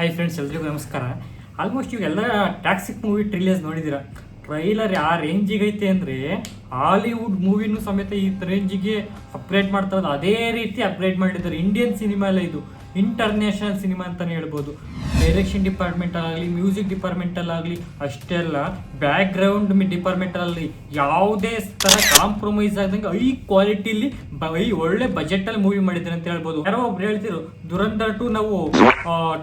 Hi friends, ಎಲ್ರಿಗೂ ನಮಸ್ಕಾರ. Almost ಇವೆಲ್ಲ ಟ್ಯಾಕ್ಸಿಕ್ ಮೂವಿ ಟ್ರಿಲಿಯರ್ಸ್ ನೋಡಿದ್ದೀರಾ. ಟ್ರೈಲರ್ ಯಾವ ರೇಂಜಿಗೆ ಐತೆ ಅಂದರೆ ಹಾಲಿವುಡ್ ಮೂವಿನೂ ಸಮೇತ ಈ ರೇಂಜಿಗೆ ಅಪ್ಗ್ರೇಡ್ ಮಾಡ್ತಾರೆ. ಅದೇ ರೀತಿ ಅಪ್ಗ್ರೇಡ್ ಮಾಡಿದ್ದಾರೆ. ಇಂಡಿಯನ್ ಸಿನಿಮಾ ಎಲ್ಲ ಇದು ಇಂಟರ್ನ್ಯಾಷನಲ್ ಸಿನಿಮಾ ಅಂತಲೇ ಹೇಳ್ಬೋದು. ಡೈರೆಕ್ಷನ್ ಡಿಪಾರ್ಟ್ಮೆಂಟಲ್ಲಾಗಲಿ, ಮ್ಯೂಸಿಕ್ ಡಿಪಾರ್ಟ್ಮೆಂಟಲ್ಲಾಗಲಿ, ಅಷ್ಟೇ ಅಲ್ಲ ಬ್ಯಾಕ್ ಗ್ರೌಂಡ್ ಡಿಪಾರ್ಟ್ಮೆಂಟಲ್ಲಿ ಯಾವುದೇ ಥರ ಕಾಂಪ್ರಮೈಸ್ ಆಗದಂಗೆ ಕ್ವಾಲಿಟಿಲಿ ಒಳ್ಳೆ ಬಜೆಟಲ್ಲಿ ಮೂವಿ ಮಾಡಿದ್ದಾರೆ ಅಂತ ಹೇಳ್ಬೋದು. ಯಾರೋ ಒಬ್ರು ಹೇಳ್ತಿರು ದುರಂಧರ್ 2 ನಾವು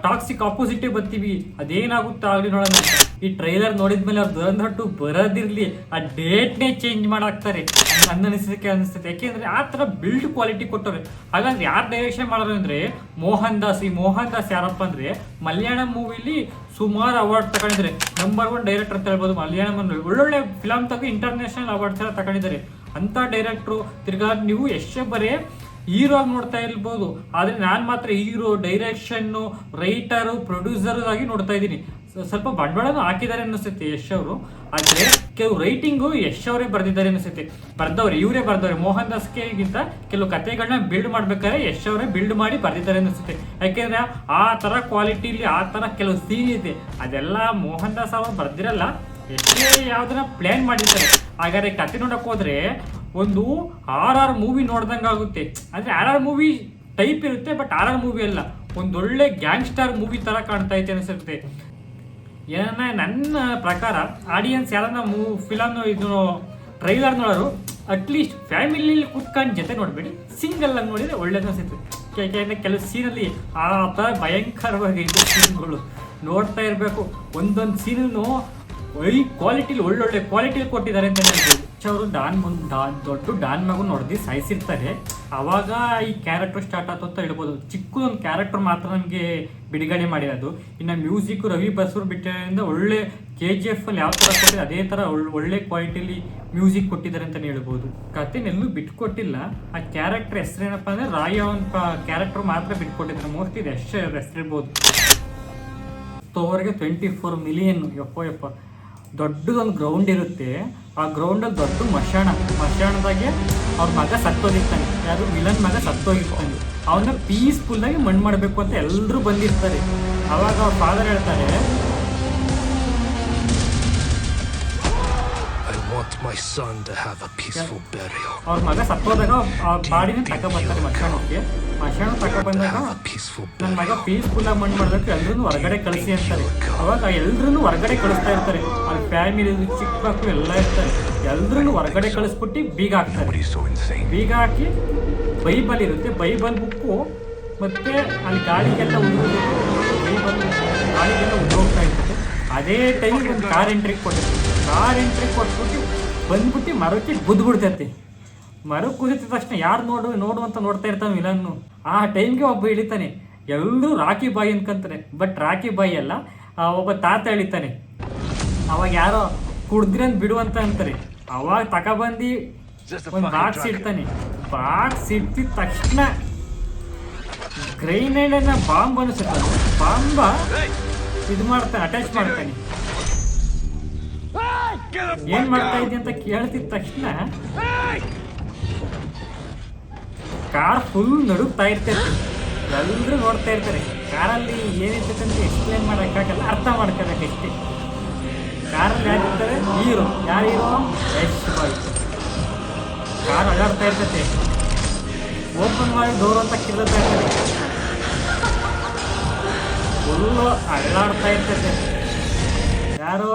ಟಾಕ್ಸಿಕ್ ಆಪೋಸಿಟೇ ಬರ್ತೀವಿ, ಅದೇನಾಗುತ್ತಾ ಆಗಲಿ ನೋಡೋಣ. ಈ ಟ್ರೈಲರ್ ನೋಡಿದ್ಮೇಲೆ ಅವ್ರು ದುರಂಧರ್ 2 ಬರೋದಿರಲಿ, ಆ ಡೇಟ್ನೇ ಚೇಂಜ್ ಮಾಡಾಕ್ತಾರೆ ನನ್ನ ಅನಿಸಿಕೆ ಅನಿಸ್ತೈತೆ. ಯಾಕೆಂದ್ರೆ ಆ ಥರ ಬಿಲ್ಡ್ ಕ್ವಾಲಿಟಿ ಕೊಟ್ಟವ್ರೆ. ಹಾಗಾದ್ರೆ ಯಾರು ಡೈರೆಕ್ಷನ್ ಮಾಡೋರು ಅಂದರೆ ಮೋಹನ್ ದಾಸ್. ಈ ಮೋಹನ್ ದಾಸ್ ಯಾರಪ್ಪ ಅಂದರೆ ಮಲಯಾಳಂ ಮೂವಿಲಿ ಸುಮಾರು ಅವಾರ್ಡ್ ತಗೊಂಡಿದ್ದಾರೆ. ನಂಬರ್ 1 ಡೈರೆಕ್ಟರ್ ಅಂತ ಹೇಳ್ಬೋದು. ಮಲಯಾಳಂ ಒಳ್ಳೊಳ್ಳೆ ಫಿಲಮ್ ತೆಗೆದು ಇಂಟರ್ನ್ಯಾಷನಲ್ ಅವಾರ್ಡ್ಸ್ ಎಲ್ಲ ತಗೊಂಡಿದ್ದಾರೆ. ಅಂಥ ಡೈರೆಕ್ಟ್ರು ತಿರ್ಗಾ ನೀವು ಎಷ್ಟೇ ಬರೀ ಹೀರೋ ಆಗಿ ನೋಡ್ತಾ ಇರ್ಬೋದು, ಆದರೆ ನಾನು ಮಾತ್ರ ಹೀರೋ, ಡೈರೆಕ್ಷನ್ನು, ರೈಟರು, ಪ್ರೊಡ್ಯೂಸರ್ ಆಗಿ ನೋಡ್ತಾ ಇದ್ದೀನಿ. ಸ್ವಲ್ಪ ಬಂಡವಾಳನೂ ಹಾಕಿದ್ದಾರೆ ಅನ್ನಿಸುತ್ತೆ ಯಶ್ ಅವರು. ಆದರೆ ಕೆಲವು ರೈಟಿಂಗು ಯಶ್ ಅವರೇ ಬರೆದಿದ್ದಾರೆ ಅನ್ನಿಸುತ್ತೆ. ಇವರೇ ಬರ್ದವ್ರೆ. ಮೋಹನ್ ದಾಸ್ಗೆಗಿಂತ ಕೆಲವು ಕಥೆಗಳನ್ನ ಬಿಲ್ಡ್ ಮಾಡ್ಬೇಕಾದ್ರೆ ಯಶ್ ಅವರೇ ಬಿಲ್ಡ್ ಮಾಡಿ ಬರೆದಿದ್ದಾರೆ ಅನ್ನಿಸುತ್ತೆ. ಯಾಕೆಂದ್ರೆ ಆ ಥರ ಕ್ವಾಲಿಟಿಲಿ ಆ ಥರ ಕೆಲವು ಸೀನ್ ಇದೆ, ಅದೆಲ್ಲ ಮೋಹನ್ ದಾಸ್ ಅವರು ಬರ್ದಿರಲ್ಲ, ಎಷ್ಟೇ ಯಾವ್ದನ್ನ ಪ್ಲ್ಯಾನ್ ಮಾಡಿರ್ತಾರೆ. ಹಾಗಾದ್ರೆ ಕತೆ ನೋಡಕ್ಕೆ ಹೋದ್ರೆ ಒಂದು RR ಮೂವಿ ನೋಡ್ದಂಗೆ ಆಗುತ್ತೆ. ಅಂದರೆ RR ಮೂವಿ ಟೈಪ್ ಇರುತ್ತೆ, ಬಟ್ RR ಮೂವಿ ಅಲ್ಲ, ಒಂದೊಳ್ಳೆ ಗ್ಯಾಂಗ್ಸ್ಟರ್ ಮೂವಿ ಥರ ಕಾಣ್ತಾ ಐತೆ ಅನಿಸುತ್ತೆ. ನನ್ನ ಪ್ರಕಾರ ಆಡಿಯನ್ಸ್ ಯಾರನ್ನ ಫಿಲಮ್ ಇದು ಟ್ರೈಲರ್ ನೋಡೋರು ಅಟ್ಲೀಸ್ಟ್ ಫ್ಯಾಮಿಲಿಲಿ ಕೂತ್ಕೊಂಡು ಜೊತೆ ನೋಡಬೇಡಿ, ಸಿಂಗಲ್ ಆಗಿ ನೋಡಿದರೆ ಒಳ್ಳೇದು ಅನಿಸುತ್ತೆ. ಯಾಕೆಂದರೆ ಕೆಲವು ಸೀನಲ್ಲಿ ಆ ಥರ ಭಯಂಕರವಾಗಿ ಇದೆ ಸೀನ್ಗಳು, ನೋಡ್ತಾ ಇರಬೇಕು. ಒಂದೊಂದು ಸೀನನ್ನು ಕ್ವಾಲಿಟಿಲಿ ಒಳ್ಳೊಳ್ಳೆ ಕ್ವಾಲಿಟಿಲಿ ಕೊಟ್ಟಿದ್ದಾರೆ ಅಂತ ಹೇಳ್ಬೋದು. ಅವರು ದೊಡ್ಡ ಡಾನ್ ಮಗು ನೋಡಿದ್ದು ಸಾಯಿಸಿರ್ತಾರೆ, ಆವಾಗ ಈ ಕ್ಯಾರೆಕ್ಟರ್ ಸ್ಟಾರ್ಟ್ ಆಯ್ತು ಅಂತ ಹೇಳ್ಬೋದು. ಚಿಕ್ಕದೊಂದು ಕ್ಯಾರೆಕ್ಟರ್ ಮಾತ್ರ ನಮಗೆ ಬಿಡುಗಡೆ ಮಾಡಿರೋದು. ಇನ್ನು ಮ್ಯೂಸಿಕ್ ರವಿ ಬಸೂರ್ ಬಿಟ್ಟಿರೋದ್ರಿಂದ ಒಳ್ಳೆ KGF ಅಲ್ಲಿ ಯಾವ ಥರ ಕೊಟ್ಟಿದೆ ಅದೇ ಥರ ಒಳ್ಳೆ ಕ್ವಾಲಿಟಿಲಿ ಮ್ಯೂಸಿಕ್ ಕೊಟ್ಟಿದ್ದಾರೆ ಅಂತಲೇ ಹೇಳ್ಬೋದು. ಕಥೆನೆಲ್ಲೂ ಬಿಟ್ಕೊಟ್ಟಿಲ್ಲ. ಆ ಕ್ಯಾರೆಕ್ಟರ್ ಹೆಸರೇನಪ್ಪ ಅಂದರೆ ರಾಯ ಅಂತ ಕ್ಯಾರೆಕ್ಟರ್ ಮಾತ್ರ ಬಿಟ್ಕೊಟ್ಟಿದ್ದಾರೆ. ಮೋಸ್ಟ್ಲಿ ಇದು ಹೆಸರಿರ್ಬೋದು. ಅವರಿಗೆ 24 ಮಿಲಿಯನ್ ಯಪ್ಪ ದೊಡ್ಡದೊಂದು ಗ್ರೌಂಡ್ ಇರುತ್ತೆ. ಆ ಗ್ರೌಂಡಲ್ಲಿ ದೊಡ್ಡ ಮಶಾಣದಾಗೆ ಅವ್ರ ಮಗ ಸತ್ತೋಗಿರ್ತಾನೆ. ಯಾರು ವಿಲನ್ ಮಗ ಸತ್ತೋಗಿರ್ತಾನೆ. ಅವನ್ನ ಪೀಸ್ಫುಲ್ಲಾಗಿ ಮಣ್ಣು ಮಾಡಬೇಕು ಅಂತ ಎಲ್ಲರೂ ಬಂದಿರ್ತಾರೆ. ಅವಾಗ ಅವ್ರ ಫಾದರ್ ಹೇಳ್ತಾರೆ, ಅವ್ರ ಮಗ ಸತ್ತೋದಾಗ ಆ ಬಾಡಿನ ತಗೊಬರ್ತಾರೆ ಮಶಾಣಕ್ಕೆ ತಗೊಬಂದಾಗ ನನ್ನ ಮಗ ಪೀಸ್ಫುಲ್ಲಾಗಿ ಮಣ್ಣು ಮಾಡಬೇಕು, ಎಲ್ರೂ ಹೊರಗಡೆ ಕಳಿಸಿ ಅಂತಾರೆ. ಅವಾಗ ಎಲ್ರೂ ಹೊರಗಡೆ ಕಳಿಸ್ತಾ ಇರ್ತಾರೆ. ಅವ್ರ ಫ್ಯಾಮಿಲಿ ಚಿಕ್ಕ ಮಕ್ಕಳು ಎಲ್ಲ ಇರ್ತಾರೆ. ಎಲ್ರೂ ಹೊರಗಡೆ ಕಳಿಸ್ಬಿಟ್ಟು ಬೀಗ ಹಾಕ್ತಾರೆ. ಬೀಗ ಹಾಕಿ ಬೈಬಲ್ ಇರುತ್ತೆ, ಬೈಬಲ್ ಬುಕ್ಕು ಮತ್ತೆ ಅಲ್ಲಿ ಗಾಳಿಗೆಲ್ಲ ಬೈಬಲ್ ಗಾಳಿಗೆಲ್ಲ ಉದ್ದೋಗ್ತಾ ಇರ್ತದೆ. ಅದೇ ಟೈಮಿಗೆ ಒಂದು ಕಾರ್ ಎಂಟ್ರಿ ಕೊಟ್ಬಿಟ್ಟು ಬಂದ್ಬಿಟ್ಟು ಮರಕ್ಕೆ ಗುದ್ಬಿಡ್ತೈತೆ. ಮರಕ್ಕೆ ಕುದಿದ ತಕ್ಷಣ ಯಾರು ನೋಡುವಂತ ನೋಡ್ತಾ ಇರ್ತಾನೆ ವಿಲನ್ನು. ಆ ಟೈಮ್ಗೆ ಒಬ್ಬ ಇಳಿತಾನೆ. ಎಲ್ಲರೂ ರಾಕಿ ಬಾಯಿ ಅನ್ಕೊಂತಾರೆ, ಬಟ್ ರಾಕಿ ಬಾಯಿ ಅಲ್ಲ, ಒಬ್ಬ ತಾತ ಇಳಿತಾನೆ. ಅವಾಗ ಯಾರೋ ಕುಡ್ದ್ರಂತ ಬಿಡುವಂತ ಅಂತಾರೆ. ಅವಾಗ ತಗೊಬಂದು ಒಂದು ಬಾಕ್ಸ್ ಇಡ್ತಾನೆ. ಬಾಕ್ಸ್ ಇಟ್ಟಿದ ತಕ್ಷಣ ಗ್ರೈನೇಡನ್ನ ಬಾಂಬ್ ಅನಿಸುತ್ತೆ. ಬಾಂಬ ಇದು ಮಾಡ್ತಾನೆ, ಅಟ್ಯಾಚ್ ಮಾಡ್ತಾನೆ. ಏನ್ ಮಾಡ್ತಾ ಇದ್ದೆ ಅಂತ ಕೇಳ್ತಿದ ತಕ್ಷಣ ಕಾರ್ ಫುಲ್ ನಡುಗ್ತಾ ಇರ್ತೈತೆ. ಎಲ್ಲರೂ ನೋಡ್ತಾ ಇರ್ತಾರೆ. ಕಾರಲ್ಲಿ ಏನಿರ್ತೈತೆ ಅಂತ ಎಕ್ಸ್ಪ್ಲೇನ್ ಮಾಡೋಕ್ಕಾಗಲ್ಲ, ಅರ್ಥ ಮಾಡ್ಕೋಬೇಕಷ್ಟೇ. ಕಾರಲ್ಲಿ ಯಾರಿರ್ತಾರೆ? ಹೀರೋ. ಯಾರು ಹೀರೋ? ಯಶ್ ಬಾಯ್. ಕಾರ್ ಅಳ್ಳಾಡ್ತಾ ಇರ್ತೈತೆ. ಓಪನ್ ಮಾಡಿ ಡೋರ್ ಅಂತ ಕಿರ್ತಾ ಇರ್ತಾರೆ. ಫುಲ್ಲು ಅಳ್ಳಾಡ್ತಾ ಇರ್ತೈತೆ. ಯಾರು?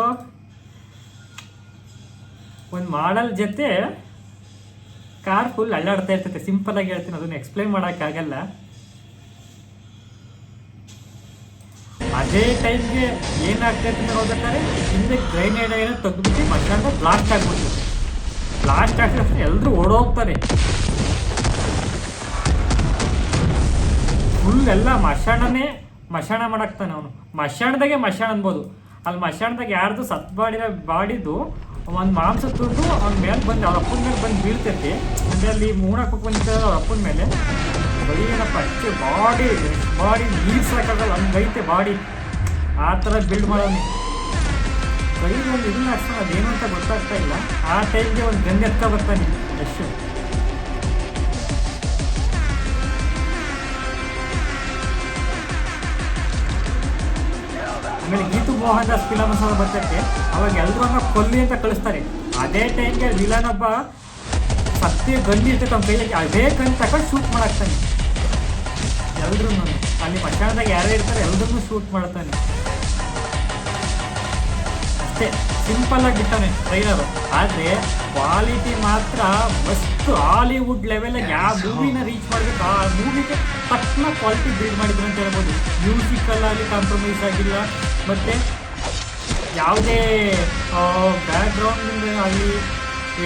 ಒಂದು ಮಾಡಲ್ ಜೊತೆ ಕಾರ್ ಫುಲ್ ಅಳ್ಳಾಡ್ತಾ ಇರ್ತೈತೆ. ಸಿಂಪಲ್ ಆಗಿ ಹೇಳ್ತೀನಿ, ಅದನ್ನು ಎಕ್ಸ್ಪ್ಲೈನ್ ಮಾಡೋಕ್ಕಾಗಲ್ಲ. ಅದೇ ಟೈಮ್ಗೆ ಏನಾಗ್ತೈತೆ ಅಂತ ನೋಡ್ಬೇಕಾದ್ರೆ ಹಿಂದೆ ಗ್ರೈನೇಡ್ ಏನೋ ತೆಗೆದ್ಬಿಟ್ಟು ಮಶಾಣ ಬ್ಲಾಸ್ಟ್ ಆಗ್ಬಿಟ್ಟು ಬ್ಲಾಸ್ಟ್ ಆಗ್ತದೆ. ಎಲ್ಲರೂ ಓಡೋಗ್ತಾರೆ. ಫುಲ್ ಎಲ್ಲ ಮಶಾಣ ಮಾಡಾಕ್ತಾನೆ ಅವನು. ಮಶಾಣದಾಗೆ ಅನ್ಬೋದು. ಅಲ್ಲಿ ಮಶಾಣದಾಗ ಯಾರ್ದು ಬಾಡಿದು ಒಂದು ಮಾಂಸ ತುಂಡು ಅವ್ನ ಮೇಲೆ ಬಂದು ಅವ್ರ ಅಪ್ಪನ ಮೇಲೆ ಬಂದು ಬೀಳ್ತೈತಿ. ಅಂದರೆ ಅಲ್ಲಿ ಮೂಣಕ್ಕೆ ಬಂದಿದ್ದ ಅವ್ರ ಅಪ್ಪನ ಮೇಲೆ ಬರೀನಪ್ಪ ಅಷ್ಟೇ ಬಾಡಿ ನೀರು ಸಾಕಾಗಲ್ಲ ಹಂಗೈತೆ ಬಾಡಿ. ಆ ಥರ ಬಿಲ್ಡ್ ಮಾಡೋನು. ಕೈಗೆ ಒಂದು ಇದನ್ನ ಹಾಕ್ತಾನೆ, ಅದೇನು ಅಂತ ಗೊತ್ತಾಗ್ತಾ ಇಲ್ಲ. ಆ ಟೈಮ್ಗೆ ಒಂದು ಗಂದೆ ಎತ್ಕೊ ಬರ್ತಾನೆ ಯಶ್. ಆಮೇಲೆ ಗೀತು ಮೋಹನ್ ದಾಸ್ ಫಿಲಮ್ ಸಹ ಬರ್ತೈತೆ, ಅವಾಗ ಎಲ್ಲರೂ ಕೊಲ್ಲಿ ಅಂತ ಕಳಿಸ್ತಾರೆ. ಅದೇ ಟೈಮ್ಗೆ ವಿಲನ್ ಒಬ್ಬ ಸತ್ಯ ಗನ್ ಇರ್ತೈತೆ ಅವ್ನ ಕೈಯಲ್ಲಿ, ಅದೇ ಗನ್ ತಗೊಂಡು ಶೂಟ್ ಮಾಡಾಕ್ತಾನೆ ಎಲ್ರೂ. ಅಲ್ಲಿ ಮಧ್ಯಾಹ್ನದಾಗ ಯಾರೇ ಇರ್ತಾರೆ ಎಲ್ರನ್ನೂ ಶೂಟ್ ಮಾಡ್ತಾನೆ. ಅಷ್ಟೇ ಸಿಂಪಲ್ ಆಗಿ ಬಿಟ್ಟಾನೆ ಟ್ರೈಲರು. ಆದರೆ ಕ್ವಾಲಿಟಿ ಮಾತ್ರ ಮಸ್ತ್ ಹಾಲಿವುಡ್ ಲೆವೆಲ್ಗೆ ಯಾವ ಮೂವಿನ ರೀಚ್ ಮಾಡಬೇಕು ಆ ಮೂವಿಗೆ ತಕ್ಷಣ ಕ್ವಾಲಿಟಿ ಬಿಲ್ಡ್ ಮಾಡಿದ್ರು ಅಂತ ಹೇಳ್ಬೋದು. ಮ್ಯೂಸಿಕಲ್ಲಾಗಲಿ ಕಾಂಪ್ರಮೈಸ್ ಆಗಿಲ್ಲ, ಮತ್ತು ಯಾವುದೇ ಬ್ಯಾಕ್ಗ್ರೌಂಡಿಂದ ಆಗಲಿ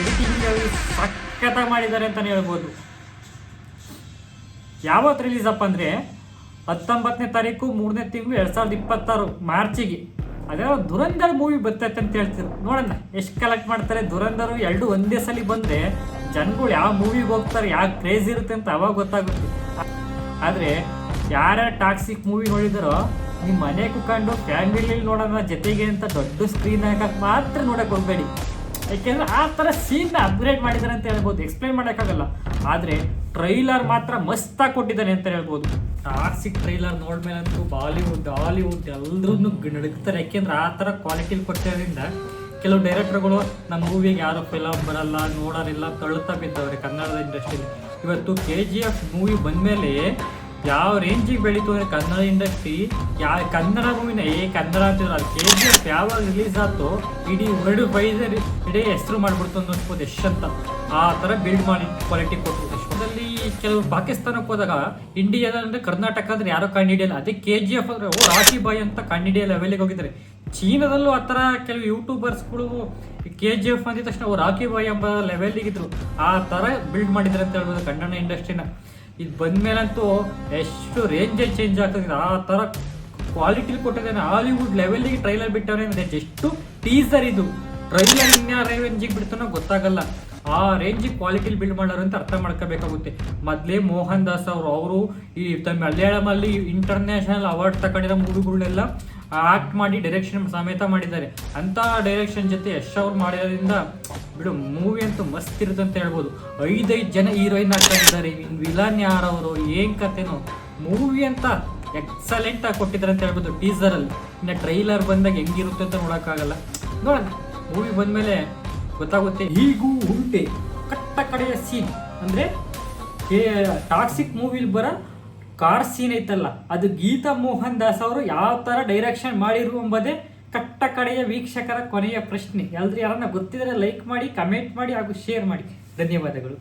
ಎಡಿಟಿಂಗ್ ಆಗಲಿ ಸಖತ್ತಾಗಿ ಮಾಡಿದ್ದಾರೆ ಅಂತಲೇ ಹೇಳ್ಬೋದು. ಯಾವತ್ತು ರಿಲೀಸ್ ಅಪ್ಪ ಅಂದರೆ 19ನೇ ತಾರೀಕು 3ನೇ ತಿಂಗಳು 2026 ಮಾರ್ಚಿಗೆ. ಅದೇ ದುರಂಧರ್ ಮೂವಿ ಬರ್ತೈತೆ ಅಂತ ಹೇಳ್ತಿದ್ರು. ನೋಡೋಣ ಎಷ್ಟು ಕಲೆಕ್ಟ್ ಮಾಡ್ತಾರೆ. ದುರಂಧರು ಎರಡು ಒಂದೇ ಸಲ ಬಂದರೆ ಜನಗಳು ಯಾವ ಮೂವಿಗೆ ಹೋಗ್ತಾರೆ, ಯಾವ ಕ್ರೇಜ್ ಇರುತ್ತೆ ಅಂತ ಅವಾಗ ಗೊತ್ತಾಗುತ್ತೆ. ಆದರೆ ಯಾರ್ಯಾರು ಟಾಕ್ಸಿಕ್ ಮೂವಿ ನೋಡಿದಾರೋ ನಿಮ್ಮ ಮನೆ ಕುತ್ಕೊಂಡು ಫ್ಯಾಮಿಲಿ ನೋಡೋಣ ಜೊತೆಗೆ ಅಂತ ದೊಡ್ಡ ಸ್ಕ್ರೀನ್ ಹಾಕಕ್ಕೆ ಮಾತ್ರ ನೋಡೋಕೆ ಹೋಗಬೇಡಿ. ಯಾಕೆಂದರೆ ಆ ಥರ ಸೀನ್ನ ಅಪ್ಗ್ರೇಡ್ ಮಾಡಿದ್ದಾರೆ ಅಂತ ಹೇಳ್ಬೋದು, ಎಕ್ಸ್ಪ್ಲೈನ್ ಮಾಡೋಕ್ಕಾಗಲ್ಲ. ಆದರೆ ಟ್ರೈಲರ್ ಮಾತ್ರ ಮಸ್ತಾಗಿ ಕೊಟ್ಟಿದ್ದಾನೆ ಅಂತ ಹೇಳ್ಬೋದು. ಟಾಕ್ಸಿಕ್ ಟ್ರೈಲರ್ ನೋಡ್ಮೇಲಂತೂ ಬಾಲಿವುಡ್ ಹಾಲಿವುಡ್ ಎಲ್ಲರೂ ನಡುಕ್ತಾರೆ. ಯಾಕೆಂದ್ರೆ ಆ ಥರ ಕ್ವಾಲಿಟಿಲಿ ಕೊಟ್ಟಿರೋದ್ರಿಂದ ಕೆಲವು ಡೈರೆಕ್ಟರ್ಗಳು ನಮ್ಮ ಮೂವಿಗೆ ಯಾರು ಫಿಲಮ್ ಬರಲ್ಲ ನೋಡೋರಿಲ್ಲ ತಳ್ಳುತ್ತಾ ಬಿದ್ದವ್ರೆ ಕನ್ನಡದ ಇಂಡಸ್ಟ್ರಿಲಿ. ಇವತ್ತು KGF ಮೂವಿ ಬಂದಮೇಲೆ ಯಾವ ರೇಂಜಿಗೆ ಬೆಳೀತು ಅಂದರೆ ಕನ್ನಡ ಇಂಡಸ್ಟ್ರಿ, ಯಾವ ಕನ್ನಡ ಮೂವಿನ ಕನ್ನಡ ಅಂತಿದ್ರು. ಅದು KGF ಯಾವಾಗ ರಿಲೀಸ್ ಆಯ್ತು ಇಡೀ ವರ್ಲ್ಡ್ ವೈಸ್ ಇಡೀ ಹೆಸರು ಮಾಡಿಬಿಡ್ತು ಅನ್ನಿಸ್ಬೋದು ಅಂತ. ಆ ಥರ ಬಿಲ್ಡ್ ಮಾಡಿ ಕ್ವಾಲಿಟಿ ಕೊಟ್ಟು ಯಶೋದಲ್ಲಿ ಕೆಲವರು ಪಾಕಿಸ್ತಾನಕ್ಕೆ ಹೋದಾಗ ಇಂಡಿಯಾದ ಅಂದರೆ ಕರ್ನಾಟಕ ಅಂದರೆ ಯಾರೋ ಕಂಡಿಡಿಯಲ್ಲ. ಅದೇ KGF ಅಂದರೆ ರಾಕಿ ಬಾಯ್ ಅಂತ ಕಂಡಿಡಿಯೋ ಲೆವೆಲಿಗೆ ಹೋಗಿದ್ದಾರೆ. ಚೀನಾದಲ್ಲೂ ಆ ಥರ ಕೆಲವು ಯೂಟ್ಯೂಬರ್ಸ್ಗಳು KGF ಅಂದಿದ ತಕ್ಷಣ ರಾಕಿ ಬಾಯ್ ಎಂಬ ಲೆವೆಲಿಗಿದ್ರು. ಆ ಥರ ಬಿಲ್ಡ್ ಮಾಡಿದ್ದಾರೆ ಅಂತ ಹೇಳ್ಬೋದು ಕನ್ನಡ ಇಂಡಸ್ಟ್ರಿನ. ಇದು ಬಂದಮೇಲಂತೂ ಎಷ್ಟು ರೇಂಜೇ ಚೇಂಜ್ ಆಗ್ತದೆ. ಆ ಥರ ಕ್ವಾಲಿಟಿಲಿ ಕೊಟ್ಟಿದ್ದಾನೆ. ಹಾಲಿವುಡ್ ಲೆವೆಲಿಗೆ ಟ್ರೈಲರ್ ಬಿಟ್ಟವ್ರೆ ಅಂದರೆ ಜಸ್ಟು ಟೀಸರ್ ಇದು. ಟ್ರೈಲರ್ ಇನ್ಯಾವ ರೇಂಜಿಗೆ ಬಿಡ್ತಾನೋ ಗೊತ್ತಾಗಲ್ಲ. ಆ ರೇಂಜಿಗೆ ಕ್ವಾಲಿಟಿಲಿ ಬಿಲ್ಡ್ ಮಾಡೋರು ಅಂತ ಅರ್ಥ ಮಾಡ್ಕೋಬೇಕಾಗುತ್ತೆ. ಮೊದಲೇ ಮೋಹನ್ ದಾಸ್ ಅವರು ಈ ಮಲಯಾಳಮಲ್ಲಿ ಇಂಟರ್ನ್ಯಾಷನಲ್ ಅವಾರ್ಡ್ ತಗೊಂಡಿರೋ ಮೂವಿಗಳನ್ನೆಲ್ಲ ಆಕ್ಟ್ ಮಾಡಿ ಡೈರೆಕ್ಷನ್ ಸಮೇತ ಮಾಡಿದ್ದಾರೆ. ಅಂಥ ಡೈರೆಕ್ಷನ್ ಜೊತೆ ಯಶ್ ಅವ್ರು ಮಾಡಿರೋದ್ರಿಂದ ಬಿಡು ಮೂವಿ ಅಂತೂ ಮಸ್ತ್ ಇರುತ್ತೆ ಅಂತ ಹೇಳ್ಬೋದು. 5 ಜನ ಹೀರೋಯಿನ್ ಹಾಕೊಂಡಿದ್ದಾರೆ. ವಿಲನ್ ಯಾರವರು ಏನು ಕತೆನೋ ಮೂವಿ ಅಂತ ಎಕ್ಸಲೆಂಟಾಗಿ ಕೊಟ್ಟಿದ್ದಾರೆ ಅಂತ ಹೇಳ್ಬೋದು ಟೀಸರಲ್ಲಿ. ಇನ್ನು ಟ್ರೈಲರ್ ಬಂದಾಗ ಹೆಂಗಿರುತ್ತೆ ಅಂತ ನೋಡೋಕ್ಕಾಗಲ್ಲ. ನೋಡೋಣ ಮೂವಿ ಬಂದಮೇಲೆ ಗೊತ್ತಾಗುತ್ತೆ. ಹೀಗೂ ಉಂಟೆ ಕಟ್ಟ ಕಡೆಯ ಸೀನ್ ಅಂದರೆ ಟಾಕ್ಸಿಕ್ ಮೂವಿಲಿ ಬರೋ ಕಾರ್ ಸೀನ್ ಐತಲ್ಲ, ಅದು ಗೀತಾ ಮೋಹನ್ ದಾಸ್ ಅವರು ಯಾವ ಥರ ಡೈರೆಕ್ಷನ್ ಮಾಡಿರು ಎಂಬುದೇ ಕಟ್ಟ ಕಡೆಯ ವೀಕ್ಷಕರ ಕೊನೆಯ ಪ್ರಶ್ನೆ. ಎಲ್ಲರೂ ಯಾರನ್ನ ಗೊತ್ತಿದ್ರೆ ಲೈಕ್ ಮಾಡಿ, ಕಮೆಂಟ್ ಮಾಡಿ ಹಾಗೂ ಶೇರ್ ಮಾಡಿ. ಧನ್ಯವಾದಗಳು.